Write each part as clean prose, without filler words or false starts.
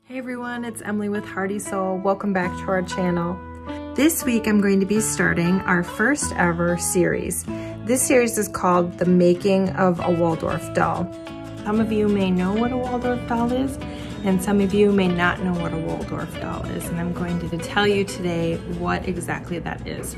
Hey everyone, it's Emily with Hearty Soul. Welcome back to our channel. This week I'm going to be starting our first ever series. This series is called The Making of a Waldorf Doll. Some of you may know what a Waldorf doll is, and some of you may not know what a Waldorf doll is, and I'm going to tell you today what exactly that is.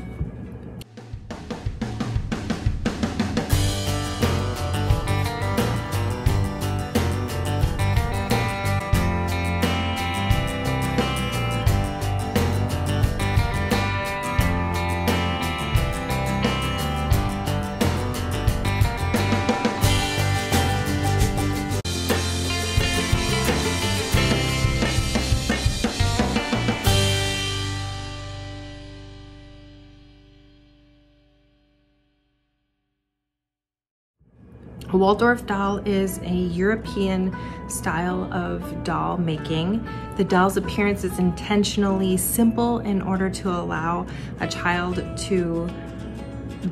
A Waldorf doll is a European style of doll making. The doll's appearance is intentionally simple in order to allow a child to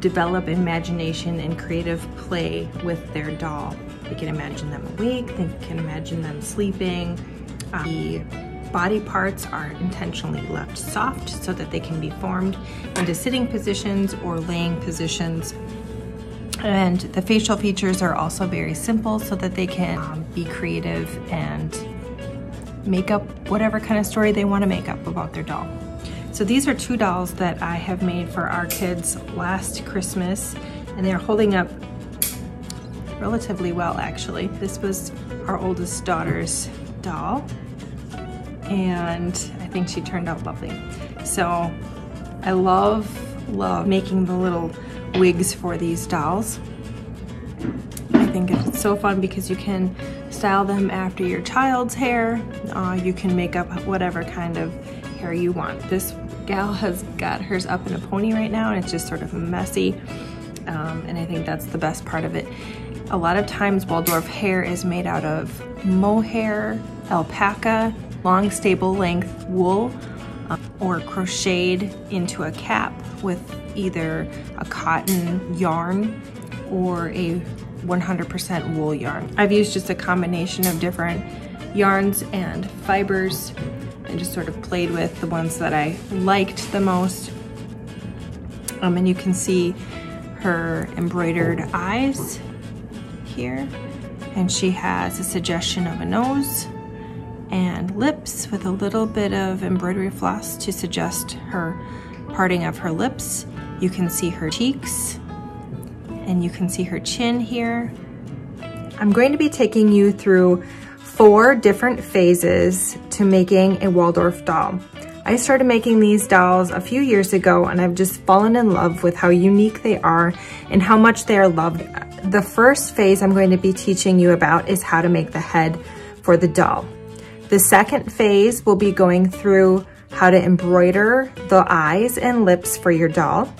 develop imagination and creative play with their doll. They can imagine them awake, they can imagine them sleeping. The body parts are intentionally left soft so that they can be formed into sitting positions or laying positions. And the facial features are also very simple so that they can be creative and make up whatever kind of story they want to make up about their doll. So these are two dolls that I have made for our kids last Christmas, and they're holding up relatively well actually. This was our oldest daughter's doll, and I think she turned out lovely. So I love making the little wigs for these dolls. I think it's so fun because you can style them after your child's hair. You can make up whatever kind of hair you want. This gal has got hers up in a pony right now, and it's just sort of messy, and I think that's the best part of it. A lot of times Waldorf hair is made out of mohair, alpaca, long stable length wool, or crocheted into a cap with either a cotton yarn or a 100% wool yarn. I've used just a combination of different yarns and fibers and just sort of played with the ones that I liked the most. And you can see her embroidered eyes here, and she has a suggestion of a nose and lips with a little bit of embroidery floss to suggest her parting of her lips. You can see her cheeks, and you can see her chin here. I'm going to be taking you through 4 different phases to making a Waldorf doll. I started making these dolls a few years ago, and I've just fallen in love with how unique they are and how much they are loved. The first phase I'm going to be teaching you about is how to make the head for the doll. The second phase will be going through how to embroider the eyes and lips for your doll.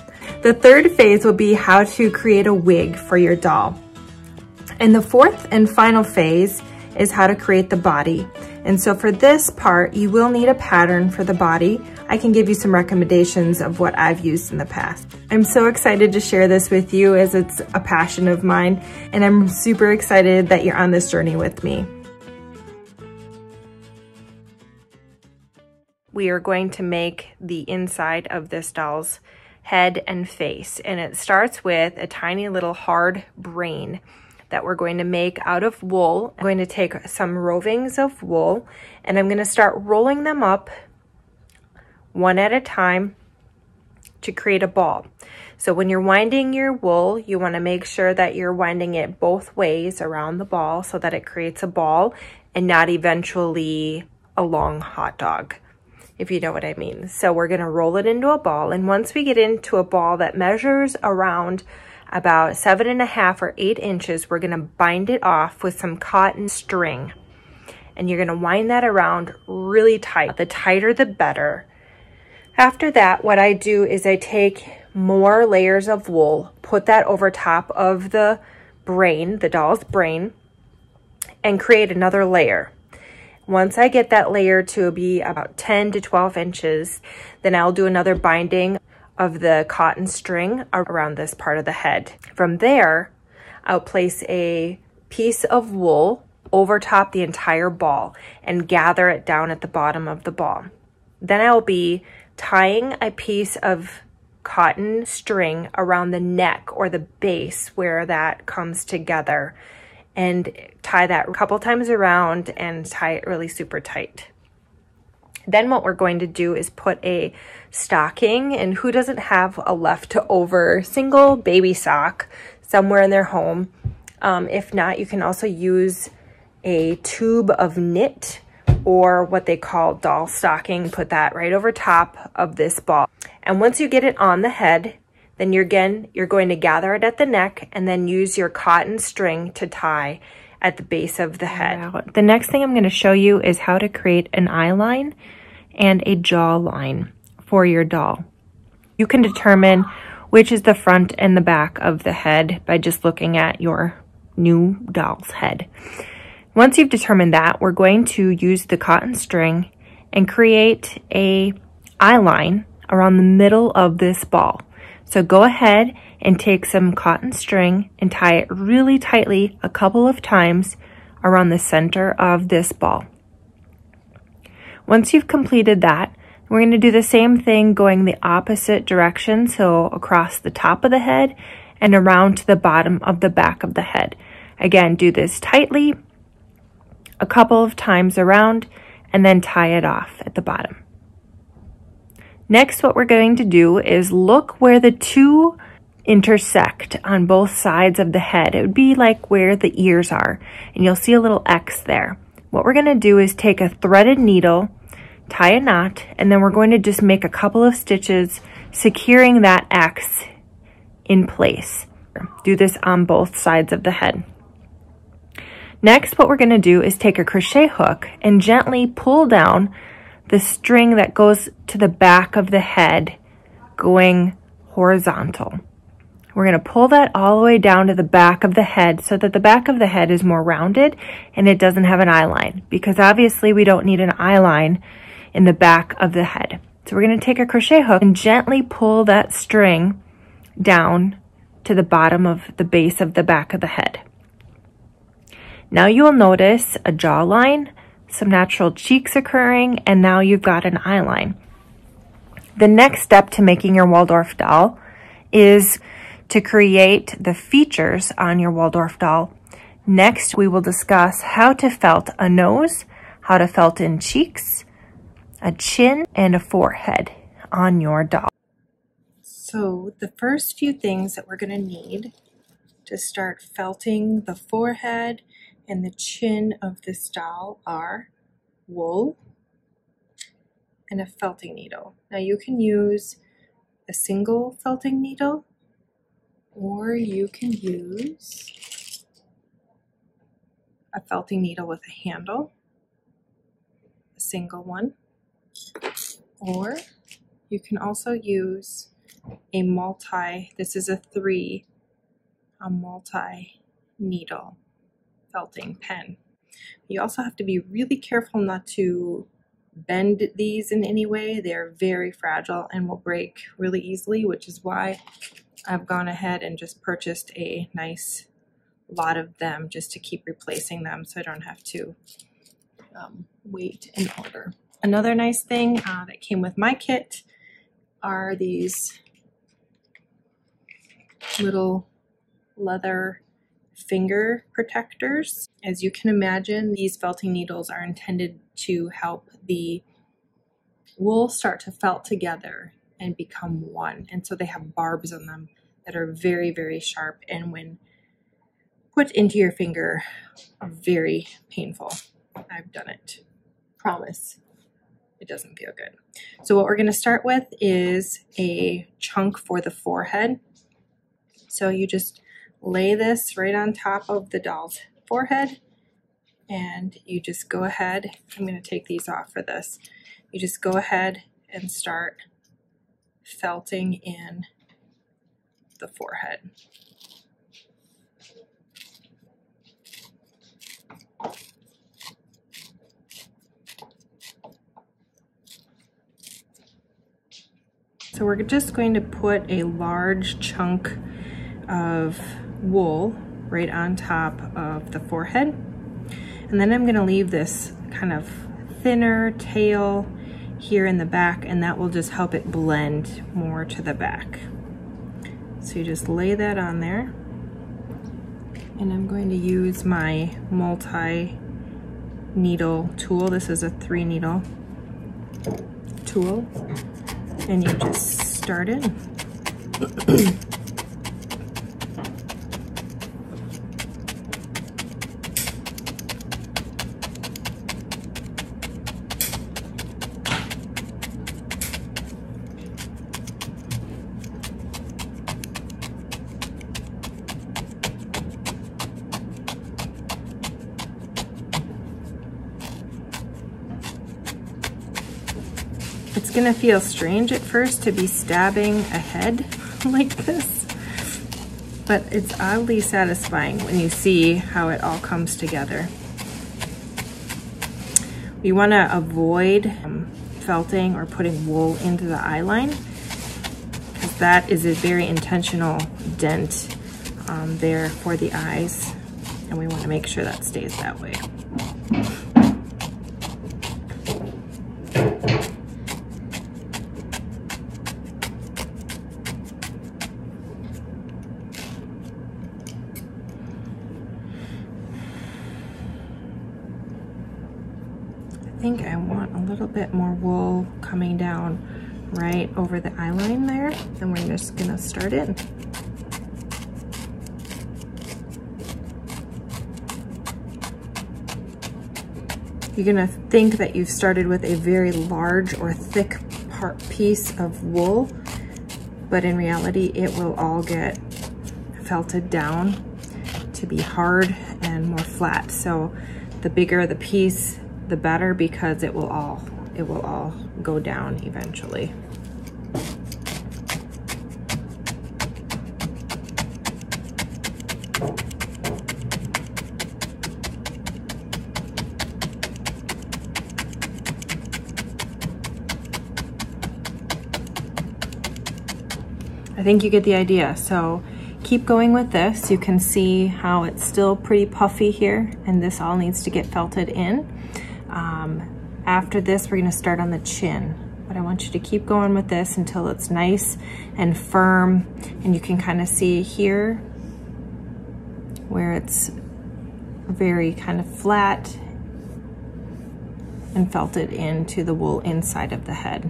The third phase will be how to create a wig for your doll. And the fourth and final phase is how to create the body. And so for this part, you will need a pattern for the body. I can give you some recommendations of what I've used in the past. I'm so excited to share this with you as it's a passion of mine, and I'm super excited that you're on this journey with me. We are going to make the inside of this doll's head and face, and it starts with a tiny little hard brain that we're going to make out of wool. I'm going to take some rovings of wool, and I'm going to start rolling them up one at a time to create a ball. So when you're winding your wool, you want to make sure that you're winding it both ways around the ball so that it creates a ball and not eventually a long hot dog, if you know what I mean. So we're gonna roll it into a ball, and once we get into a ball that measures around about 7.5 or 8 inches, we're gonna bind it off with some cotton string. And you're gonna wind that around really tight. The tighter, the better. After that, what I do is I take more layers of wool, put that over top of the brain, the doll's brain, and create another layer. Once I get that layer to be about 10 to 12 inches, then I'll do another binding of the cotton string around this part of the head. From there, I'll place a piece of wool over top the entire ball and gather it down at the bottom of the ball. Then I'll be tying a piece of cotton string around the neck or the base where that comes together, and tie that a couple times around and tie it really super tight. Then what we're going to do is put a stocking, and who doesn't have a leftover single baby sock somewhere in their home? If not, you can also use a tube of knit or what they call doll stocking. Put that right over top of this ball. And once you get it on the head, then you're going to gather it at the neck and then use your cotton string to tie at the base of the head. The next thing I'm going to show you is how to create an eye line and a jaw line for your doll. You can determine which is the front and the back of the head by just looking at your new doll's head. Once you've determined that, we're going to use the cotton string and create a eye line around the middle of this ball. So go ahead and take some cotton string and tie it really tightly a couple of times around the center of this ball. Once you've completed that, we're going to do the same thing going the opposite direction, so across the top of the head and around to the bottom of the back of the head. Again, do this tightly a couple of times around and then tie it off at the bottom. Next, what we're going to do is look where the two intersect on both sides of the head. It would be like where the ears are, and you'll see a little X there. What we're going to do is take a threaded needle, tie a knot, and then we're going to just make a couple of stitches securing that X in place. Do this on both sides of the head. Next, what we're going to do is take a crochet hook and gently pull down the string that goes to the back of the head going horizontal. We're going to pull that all the way down to the back of the head so that the back of the head is more rounded and it doesn't have an eye line, because obviously we don't need an eye line in the back of the head. So we're going to take a crochet hook and gently pull that string down to the bottom of the base of the back of the head. Now you will notice a jawline, some natural cheeks occurring, and now you've got an eye line. The next step to making your Waldorf doll is to create the features on your Waldorf doll. Next, we will discuss how to felt a nose, how to felt in cheeks, a chin, and a forehead on your doll. So the first few things that we're going to need to start felting the forehead and the chin of this doll are wool and a felting needle. Now you can use a single felting needle, or you can use a felting needle with a handle, a single one, or you can also use a this is a multi needle felting pen. You also have to be really careful not to bend these in any way. They're very fragile and will break really easily, which is why I've gone ahead and just purchased a nice lot of them just to keep replacing them so I don't have to wait and order. Another nice thing that came with my kit are these little leather finger protectors. As you can imagine, these felting needles are intended to help the wool start to felt together and become one. And so they have barbs on them that are very, very sharp, and when put into your finger are very painful. I've done it. Promise. It doesn't feel good. So what we're going to start with is a chunk for the forehead. So you just lay this right on top of the doll's forehead, and you just go ahead. I'm going to take these off for this. You just go ahead and start felting in the forehead. So we're just going to put a large chunk of wool right on top of the forehead. And then I'm gonna leave this kind of thinner tail here in the back, and that will just help it blend more to the back. So you just lay that on there. And I'm going to use my multi-needle tool. This is a 3-needle tool. And you just start in. It's gonna feel strange at first to be stabbing a head like this, but it's oddly satisfying when you see how it all comes together. We wanna avoid felting or putting wool into the eye line, because that is a very intentional dent there for the eyes, and we wanna make sure that stays that way. I think I want a little bit more wool coming down right over the eye line there, and we're just gonna start in. You're gonna think that you've started with a very large or thick piece of wool, but in reality it will all get felted down to be hard and more flat. So the bigger the piece, the better, because it will all go down eventually. I think you get the idea. So keep going with this. You can see how it's still pretty puffy here, and this all needs to get felted in. After this, we're gonna start on the chin, but I want you to keep going with this until it's nice and firm, and you can kind of see here where it's very kind of flat and felted into the wool inside of the head.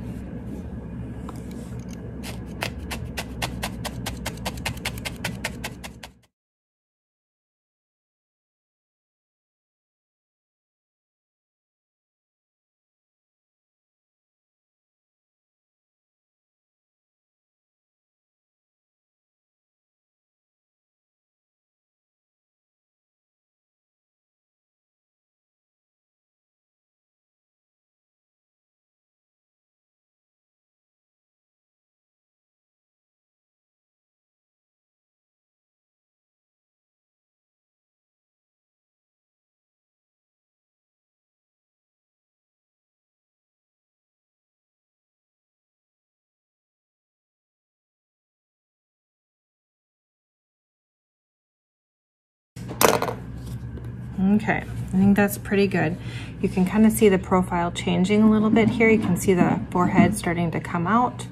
Okay, I think that's pretty good. You can kind of see the profile changing a little bit here. You can see the forehead starting to come out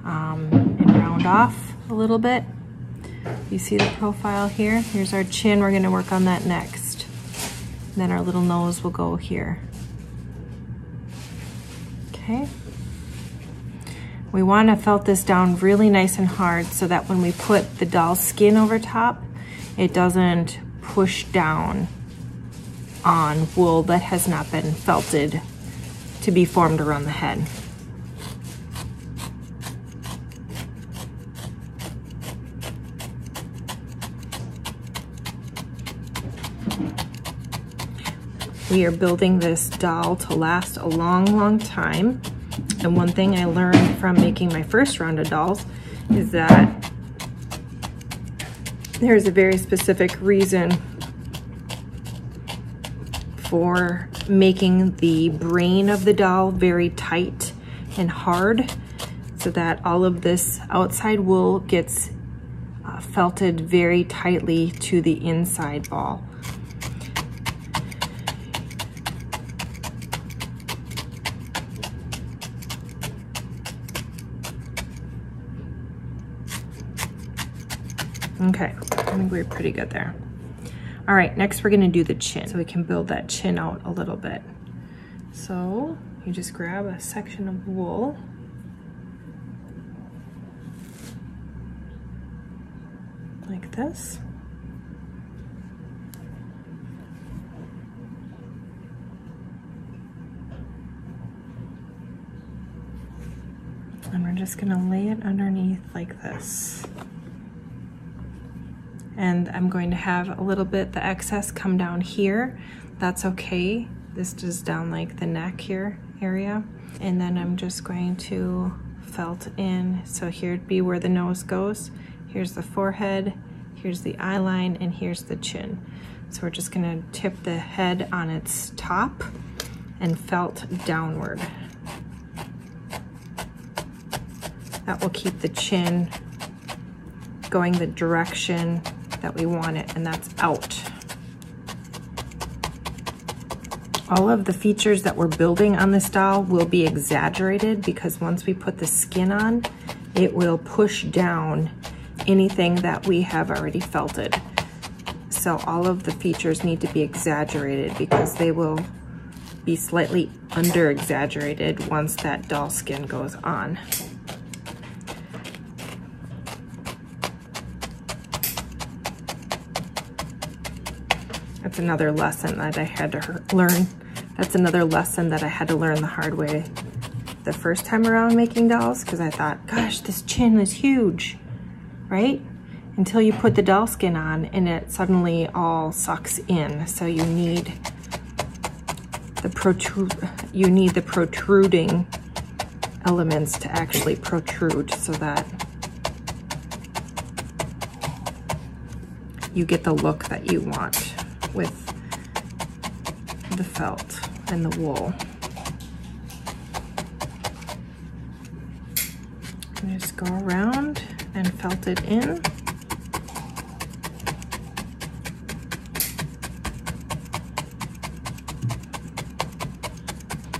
and round off a little bit. You see the profile here? Here's our chin. We're gonna work on that next. And then our little nose will go here. Okay. We want to felt this down really nice and hard so that when we put the doll's skin over top, it doesn't push down on wool that has not been felted to be formed around the head. We are building this doll to last a long, long time. And one thing I learned from making my first round of dolls is that there's a very specific reason for making the brain of the doll very tight and hard so that all of this outside wool gets felted very tightly to the inside ball. Okay, I think we're pretty good there. All right, next we're gonna do the chin, so we can build that chin out a little bit. So you just grab a section of wool, like this. And we're just gonna lay it underneath like this. And I'm going to have a little bit, the excess come down here. That's okay. This is down like the neck here area. And then I'm just going to felt in. So here'd be where the nose goes. Here's the forehead, here's the eye line, and here's the chin. So we're just gonna tip the head on its top and felt downward. That will keep the chin going the direction that we want it, and that's out. All of the features that we're building on this doll will be exaggerated because once we put the skin on, it will push down anything that we have already felted. So all of the features need to be exaggerated because they will be slightly under exaggerated once that doll skin goes on. That's another lesson that I had to learn. That's another lesson that I had to learn the hard way the first time around making dolls, because I thought, gosh, this chin is huge, right? Until you put the doll skin on and it suddenly all sucks in. So you need the protruding elements to actually protrude so that you get the look that you want with the felt and the wool. And just go around and felt it in.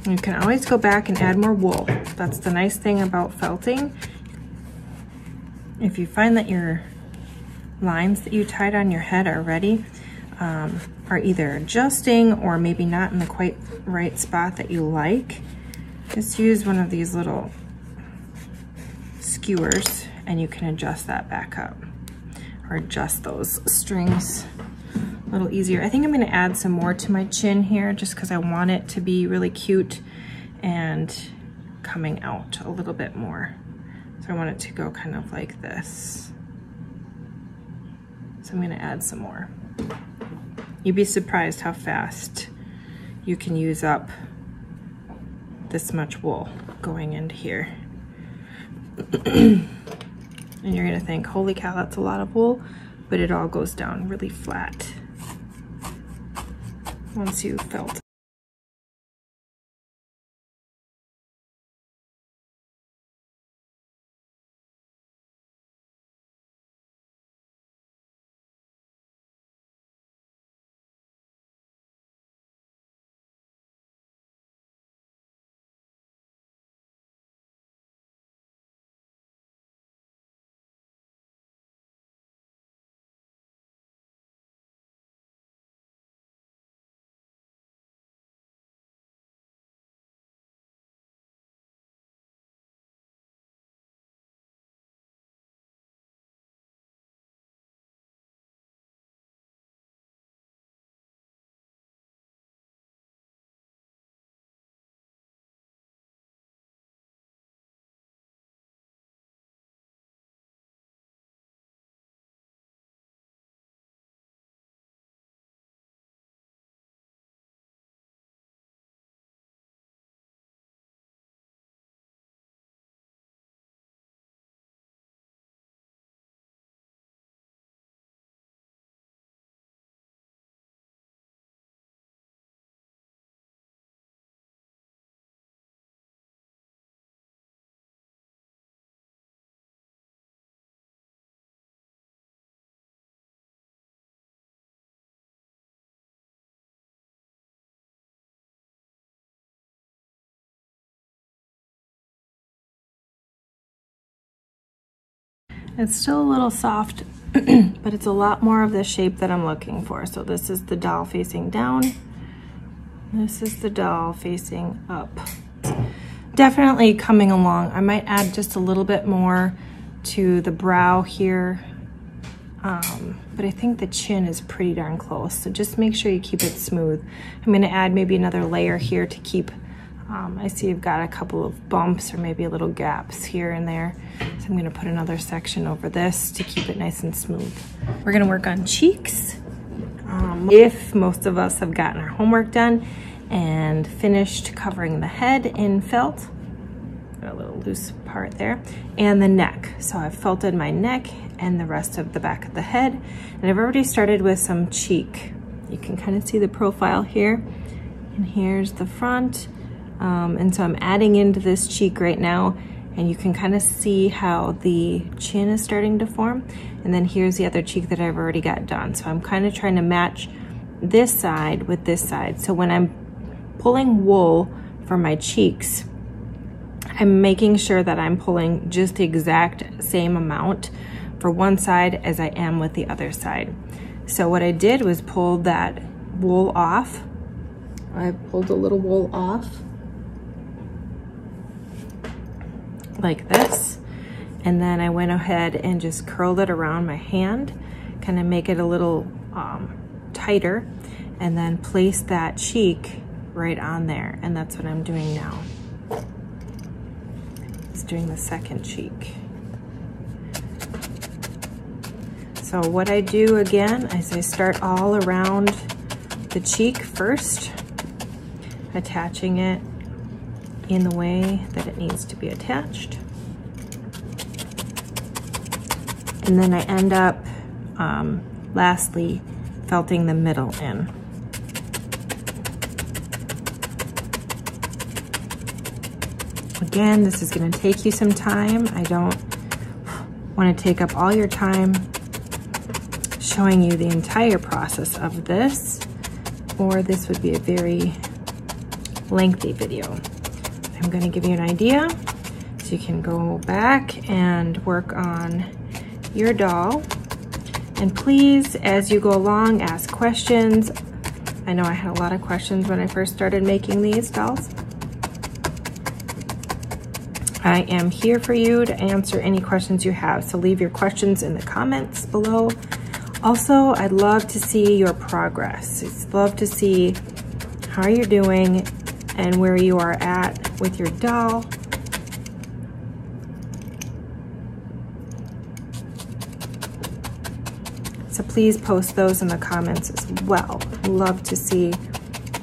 You can always go back and add more wool. That's the nice thing about felting. If you find that your lines that you tied on your head already are either adjusting or maybe not in the quite right spot that you like, just use one of these little skewers and you can adjust that back up or adjust those strings a little easier. I think I'm gonna add some more to my chin here just because I want it to be really cute and coming out a little bit more. So I want it to go kind of like this. So I'm gonna add some more. You'd be surprised how fast you can use up this much wool going into here. And you're gonna think, holy cow, that's a lot of wool, but it all goes down really flat once you've felt. It's still a little soft but it's a lot more of the shape that I'm looking for. So this is the doll facing down. This is the doll facing up. Definitely coming along. I might add just a little bit more to the brow here, but I think the chin is pretty darn close. So just make sure you keep it smooth. I'm gonna add maybe another layer here to keep, I see you've got a couple of bumps or maybe little gaps here and there. So I'm gonna put another section over this to keep it nice and smooth. We're gonna work on cheeks. If most of us have gotten our homework done and finished covering the head in felt, got a little loose part there, and the neck. So I've felted my neck and the rest of the back of the head, and I've already started with some cheek. You can kind of see the profile here, and here's the front. And so I'm adding into this cheek right now, and you can kind of see how the chin is starting to form. And then here's the other cheek that I've already got done. So I'm kind of trying to match this side with this side. So when I'm pulling wool for my cheeks, I'm making sure that I'm pulling just the exact same amount for one side as I am with the other side. So what I did was pull that wool off. I pulled a little wool off like this, and then I went ahead and just curled it around my hand, kind of make it a little tighter, and then place that cheek right on there. And that's what I'm doing now. It's doing the second cheek. So what I do again is I start all around the cheek first, attaching it in the way that it needs to be attached. And then I end up, lastly, felting the middle in. Again, this is gonna take you some time. I don't wanna take up all your time showing you the entire process of this, or this would be a very lengthy video. I'm going to give you an idea so you can go back and work on your doll. And please, as you go along, ask questions. I know I had a lot of questions when I first started making these dolls. I am here for you to answer any questions you have, so leave your questions in the comments below. Also, I'd love to see your progress. I'd love to see how you're doing and where you are at with your doll. So please post those in the comments as well. Love to see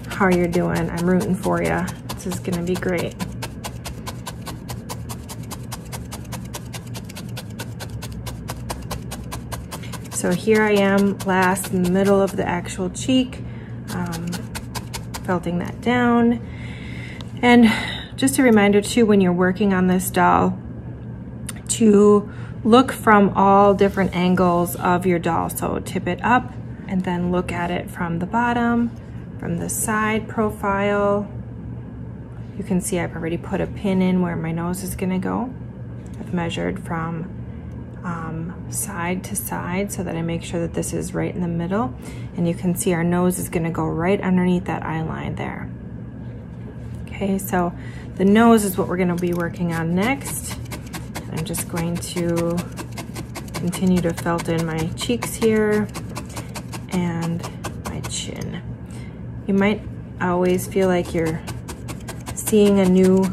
how you're doing. I'm rooting for you. This is gonna be great. So here I am, last in the middle of the actual cheek, felting that down. And just a reminder too, when you're working on this doll, to look from all different angles of your doll. So tip it up and then look at it from the bottom, from the side profile. You can see I've already put a pin in where my nose is gonna go. I've measured from side to side so that I make sure that this is right in the middle. And you can see our nose is gonna go right underneath that eye line there. Okay, so the nose is what we're gonna be working on next. I'm just going to continue to felt in my cheeks here and my chin. You might always feel like you're seeing a new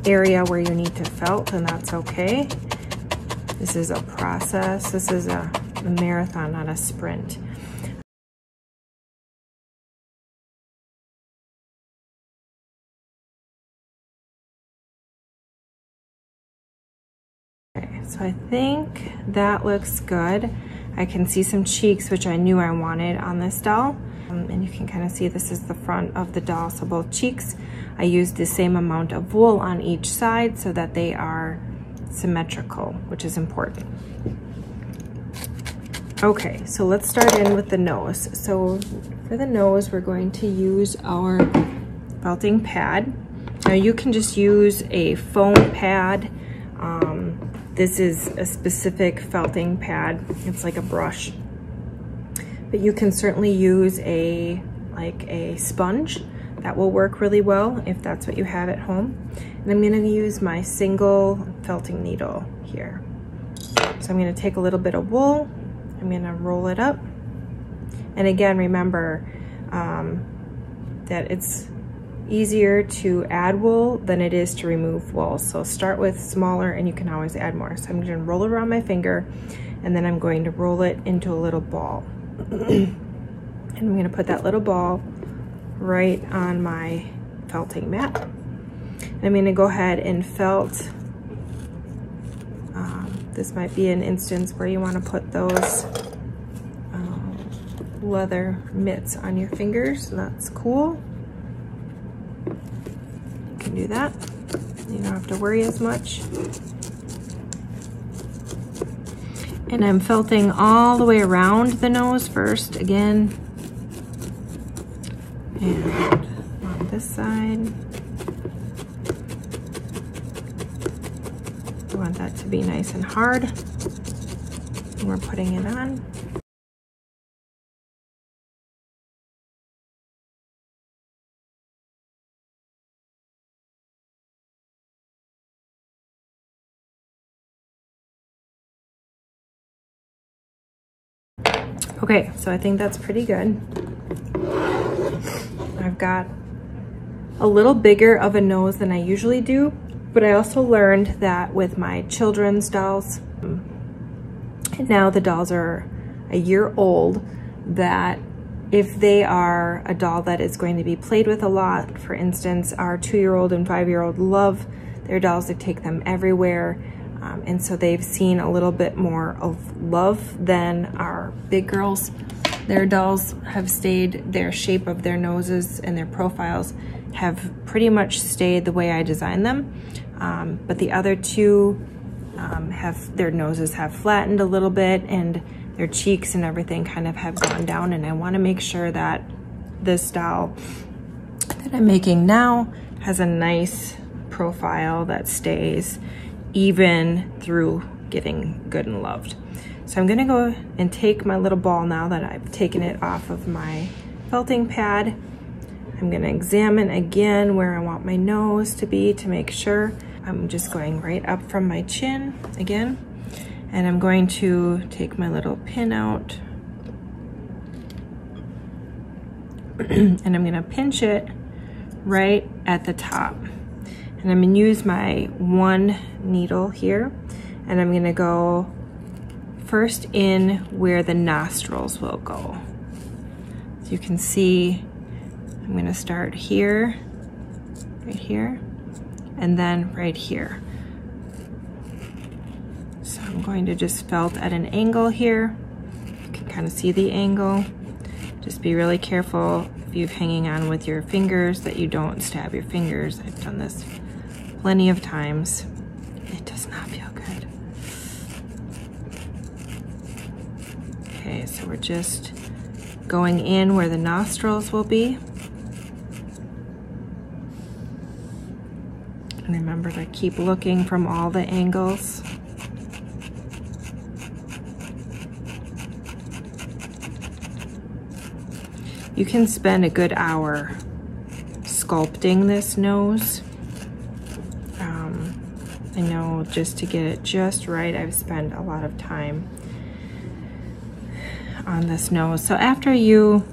area where you need to felt, and that's okay. This is a process. This is a marathon, not a sprint. Okay, so I think that looks good. I can see some cheeks, which I knew I wanted on this doll. And you can kind of see this is the front of the doll, so both cheeks. I used the same amount of wool on each side so that they are symmetrical, which is important. Okay, so let's start in with the nose. So for the nose, we're going to use our felting pad. Now you can just use a foam pad. This is a specific felting pad. It's like a brush. But you can certainly use a sponge. That will work really well if that's what you have at home. And I'm gonna use my single felting needle here. So I'm gonna take a little bit of wool, I'm gonna roll it up. And again, remember that it's easier to add wool than it is to remove wool. So start with smaller and you can always add more. So I'm gonna roll it around my finger and then I'm going to roll it into a little ball. And I'm gonna put that little ball right on my felting mat. And I'm gonna go ahead and felt. This might be an instance where you wanna put those leather mitts on your fingers. So that's cool. You can do that. You don't have to worry as much. And I'm felting all the way around the nose first again. And on this side. I want that to be nice and hard. And we're putting it on. Okay, so I think that's pretty good. I've got a little bigger of a nose than I usually do, but I also learned that with my children's dolls, and now the dolls are a year old, that if they are a doll that is going to be played with a lot, for instance, our 2-year-old and 5-year-old love their dolls, they take them everywhere. And so they've seen a little bit more of love than our big girls. Their dolls have stayed, their shape of their noses and their profiles have pretty much stayed the way I designed them. But the other two their noses have flattened a little bit and their cheeks and everything kind of have gone down. And I wanna make sure that this doll that I'm making now has a nice profile that stays even through getting good and loved. So I'm gonna go and take my little ball now that I've taken it off of my felting pad. I'm gonna examine again where I want my nose to be to make sure. I'm just going right up from my chin again. And I'm going to take my little pin out. And I'm gonna pinch it right at the top. And I'm gonna use my one needle here, and I'm gonna go first in where the nostrils will go. So you can see, I'm gonna start here, right here, and then right here. So I'm going to just felt at an angle here. You can kind of see the angle. Just be really careful if you're hanging on with your fingers that you don't stab your fingers. I've done this plenty of times. It does not feel good. Okay, so we're just going in where the nostrils will be. And remember to keep looking from all the angles. You can spend a good hour sculpting this nose. I know just to get it just right, I've spent a lot of time on this nose. So after you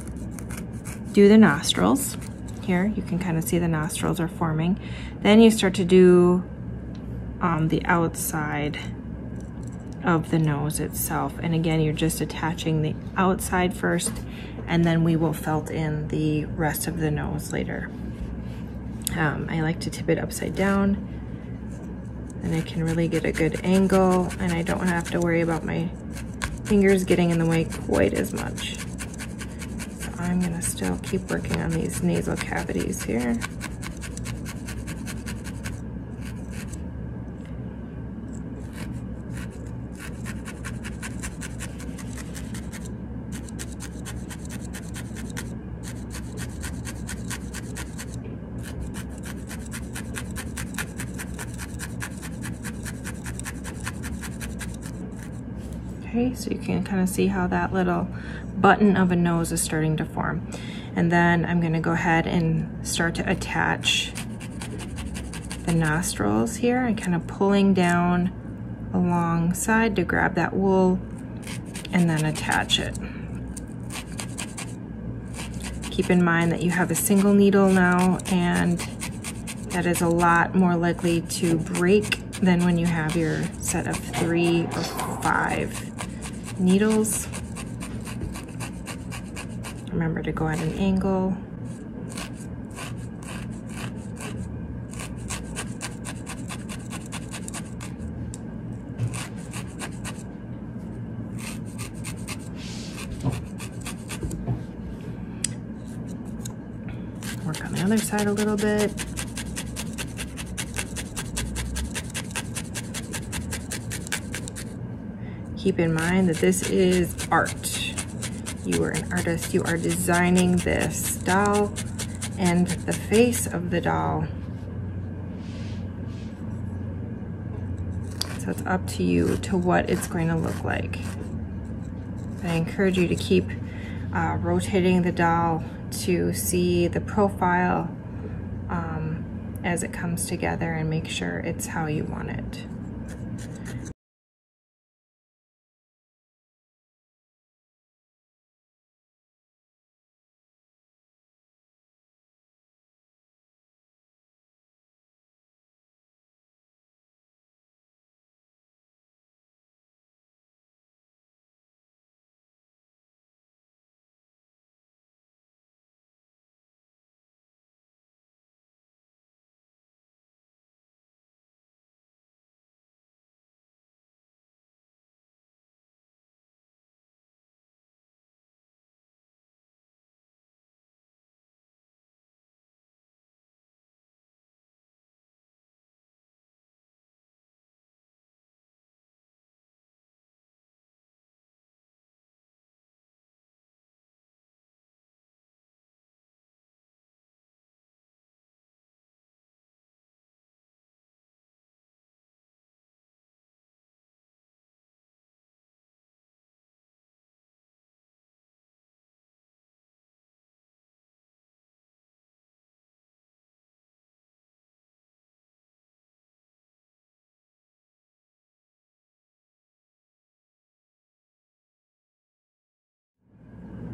do the nostrils, here you can kind of see the nostrils are forming, then you start to do the outside of the nose itself. And again, you're just attaching the outside first, and then we will felt in the rest of the nose later. I like to tip it upside down, and I can really get a good angle, and I don't have to worry about my fingers getting in the way quite as much. So I'm gonna still keep working on these nasal cavities here. Okay, so you can kind of see how that little button of a nose is starting to form. And then I'm gonna go ahead and start to attach the nostrils here and kind of pulling down alongside to grab that wool and then attach it. Keep in mind that you have a single needle now, and that is a lot more likely to break than when you have your set of 3 or 5 needles. Remember to go at an angle. Work on the other side a little bit. Keep in mind that this is art. You are an artist. You are designing this doll and the face of the doll. So it's up to you to what it's going to look like. I encourage you to keep rotating the doll to see the profile as it comes together and make sure it's how you want it.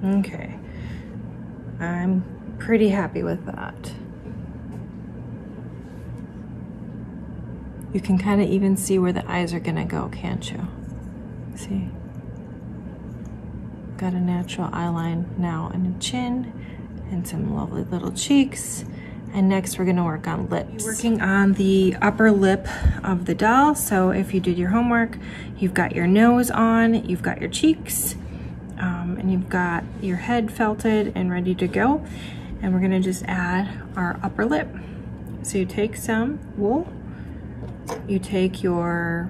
Okay, I'm pretty happy with that. You can kind of even see where the eyes are gonna go, can't you? See? Got a natural eye line now and a chin and some lovely little cheeks. And next we're gonna work on lips. You're working on the upper lip of the doll. So if you did your homework, you've got your nose on, you've got your cheeks, and you've got your head felted and ready to go. And we're gonna just add our upper lip. So you take some wool, you take your,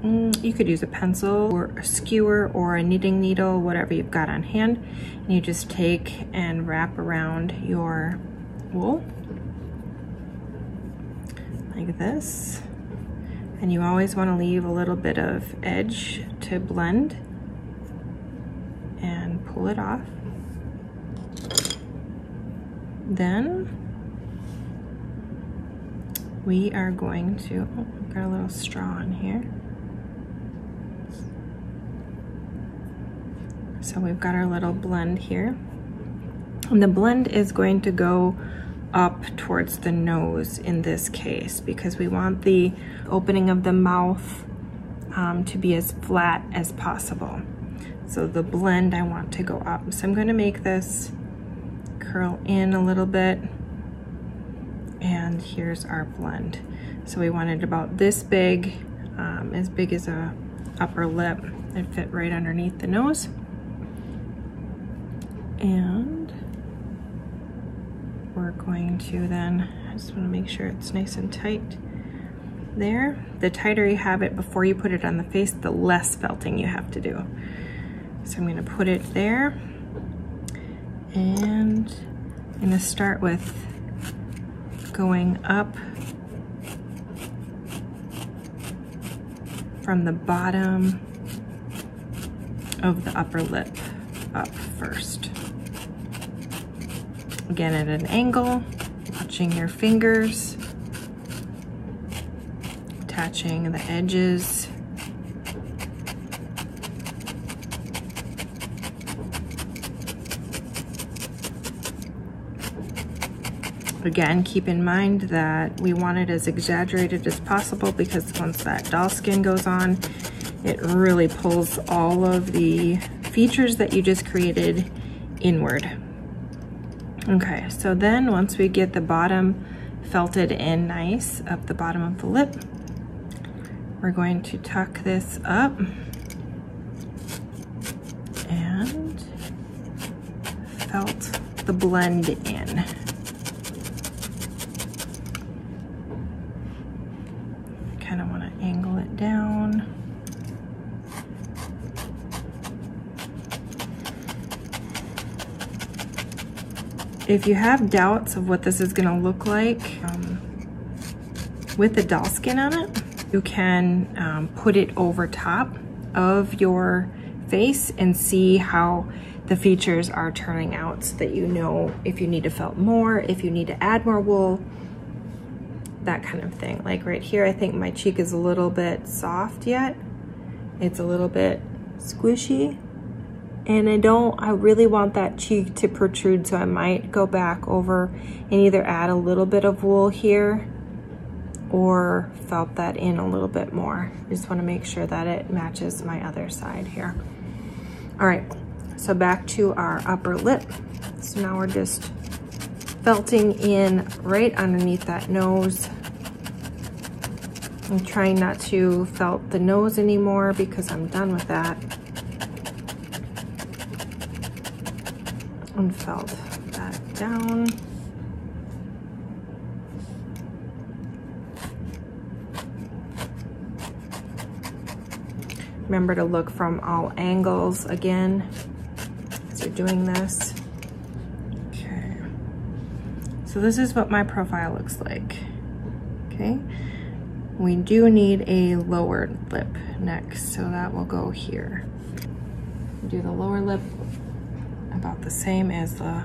you could use a pencil or a skewer or a knitting needle, whatever you've got on hand. And you just take and wrap around your wool like this. And you always wanna leave a little bit of edge to blend and pull it off. Then we are going to, oh, we've got a little straw in here. So we've got our little blend here. And the blend is going to go up towards the nose in this case, because we want the opening of the mouth to be as flat as possible. So the blend I want to go up. So I'm going to make this curl in a little bit, and here's our blend. So we want it about this big as a upper lip. It fit right underneath the nose. And we're going to then, I just want to make sure it's nice and tight there. The tighter you have it before you put it on the face, the less felting you have to do. So I'm going to put it there, and I'm going to start with going up from the bottom of the upper lip up first. Again, at an angle, watching your fingers, attaching the edges. Again, keep in mind that we want it as exaggerated as possible because once that doll skin goes on, it really pulls all of the features that you just created inward. Okay, so then once we get the bottom felted in nice up the bottom of the lip, we're going to tuck this up and felt the blend in. Kind of want to angle it down. If you have doubts of what this is going to look like with the doll skin on it, you can put it over top of your face and see how the features are turning out so that you know if you need to felt more, if you need to add more wool, that kind of thing. Like right here, I think my cheek is a little bit soft yet. It's a little bit squishy. And I really want that cheek to protrude, so I might go back over and either add a little bit of wool here or felt that in a little bit more. I just want to make sure that it matches my other side here. All right, so back to our upper lip. So now we're just felting in right underneath that nose. I'm trying not to felt the nose anymore because I'm done with that. And felt that down. Remember to look from all angles again as you're doing this. Okay, so this is what my profile looks like. Okay, we do need a lower lip next, so that will go here. Do the lower lip about the same as the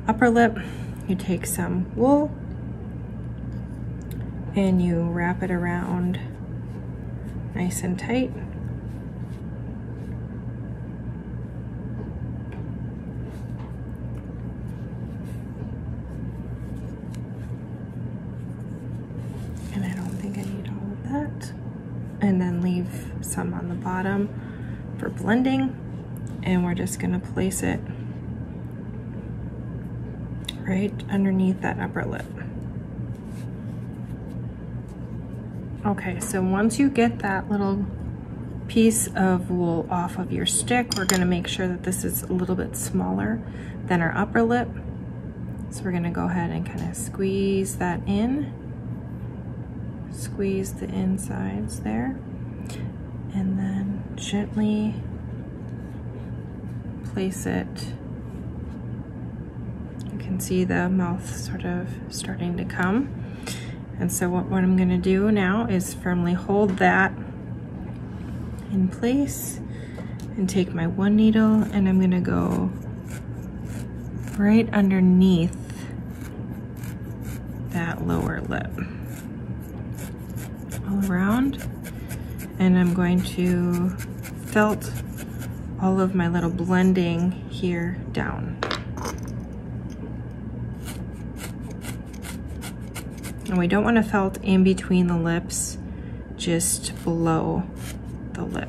upper lip. You take some wool and you wrap it around nice and tight. And I don't think I need all of that. And then leave some on the bottom for blending. And we're just gonna place it right underneath that upper lip. Okay, so once you get that little piece of wool off of your stick, we're gonna make sure that this is a little bit smaller than our upper lip. So we're gonna go ahead and kind of squeeze that in. Squeeze the insides there. And then gently place it. You can see the mouth sort of starting to come. And so what I'm going to do now is firmly hold that in place and take my one needle and I'm going to go right underneath that lower lip all around, and I'm going to felt all of my little blending here down. And we don't want to felt in between the lips, just below the lip.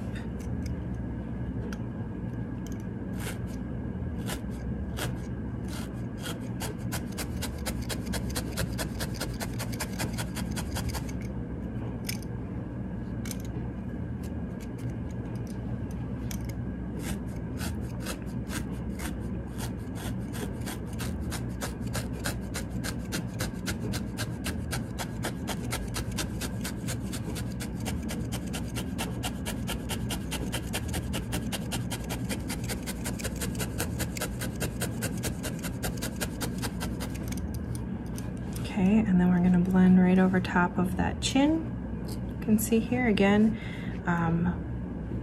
Okay, and then we're going to blend right over top of that chin. You can see here again,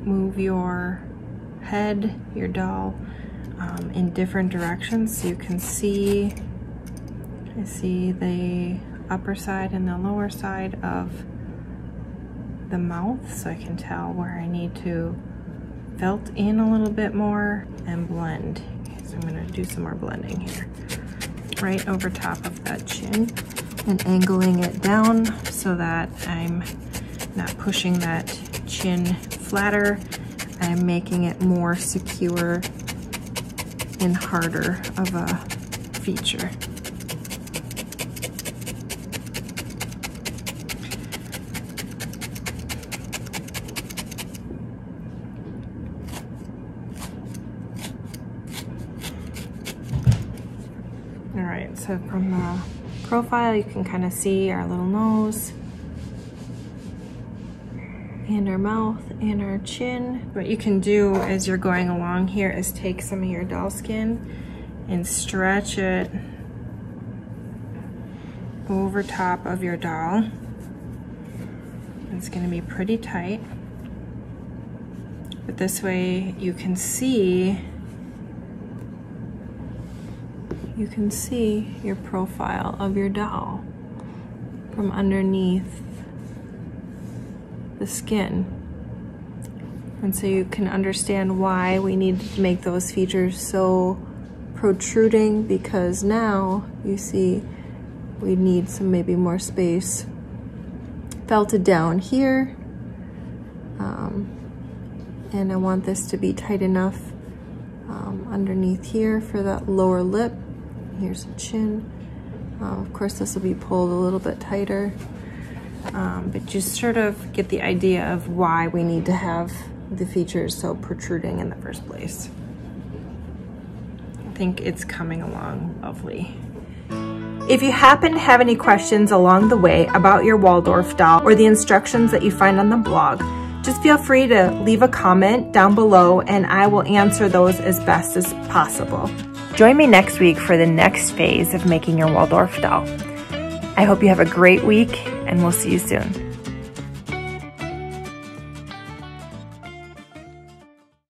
move your head, your doll, in different directions. So you can see, I see the upper side and the lower side of the mouth, so I can tell where I need to felt in a little bit more and blend. Okay, so I'm gonna do some more blending here. Right over top of that chin and angling it down so that I'm not pushing that chin flatter. I'm making it more secure and harder of a feature. All right, so from the profile, you can kind of see our little nose and our mouth and our chin. What you can do as you're going along here is take some of your doll skin and stretch it over top of your doll. It's gonna be pretty tight, but this way you can see your profile of your doll from underneath the skin. And so you can understand why we need to make those features so protruding, because now you see we need some maybe more space felted down here. And I want this to be tight enough underneath here for that lower lip. Here's the chin. Of course, this will be pulled a little bit tighter, but just sort of get the idea of why we need to have the features so protruding in the first place. I think it's coming along lovely. If you happen to have any questions along the way about your Waldorf doll or the instructions that you find on the blog, just feel free to leave a comment down below and I will answer those as best as possible. Join me next week for the next phase of making your Waldorf doll. I hope you have a great week and we'll see you soon.